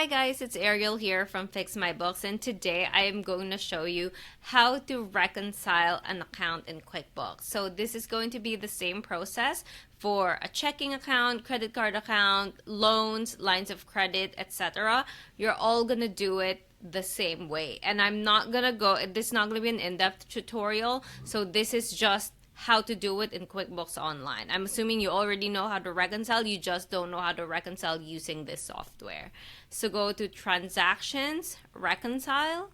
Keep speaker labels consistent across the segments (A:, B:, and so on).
A: Hi guys, it's Ariel here from Fix My Books, and today I am going to show you how to reconcile an account in QuickBooks. So this is going to be the same process for a checking account, credit card account, loans, lines of credit, etc. You're all going to do it the same way. And I'm not going to this is not going to be an in-depth tutorial, so this is just how to do it in QuickBooks Online. I'm assuming you already know how to reconcile, you just don't know how to reconcile using this software. So go to Transactions, Reconcile,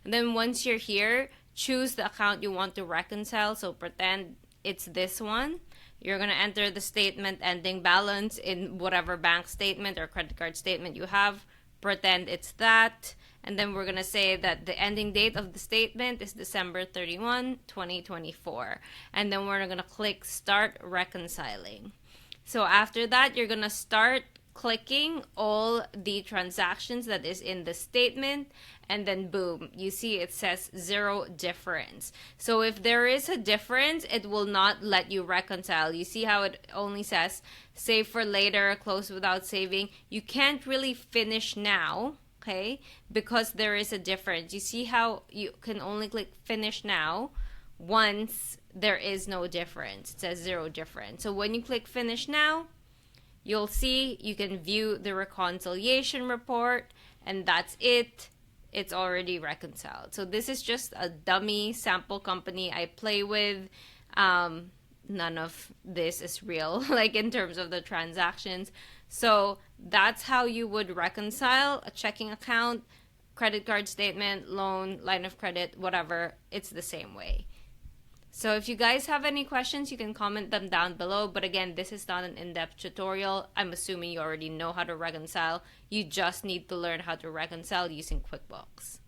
A: and then once you're here, choose the account you want to reconcile. So pretend it's this one. You're going to enter the statement ending balance in whatever bank statement or credit card statement you have. Pretend it's that. And then we're going to say that the ending date of the statement is December 31, 2024. And then we're going to click Start Reconciling. So after that, you're going to start clicking all the transactions that is in the statement, and then boom, you see it says zero difference. So if there is a difference, it will not let you reconcile. You see how it only says save for later, close without saving. You can't really finish now, okay, because there is a difference. You see how you can only click finish now once there is no difference. It says zero difference. So when you click finish now, you'll see you can view the reconciliation report, and that's it. It's already reconciled. So this is just a dummy sample company I play with. None of this is real, like in terms of the transactions. So that's how you would reconcile a checking account, credit card statement, loan, line of credit, whatever. It's the same way. So if you guys have any questions, you can comment them down below. But again, this is not an in-depth tutorial. I'm assuming you already know how to reconcile. You just need to learn how to reconcile using QuickBooks.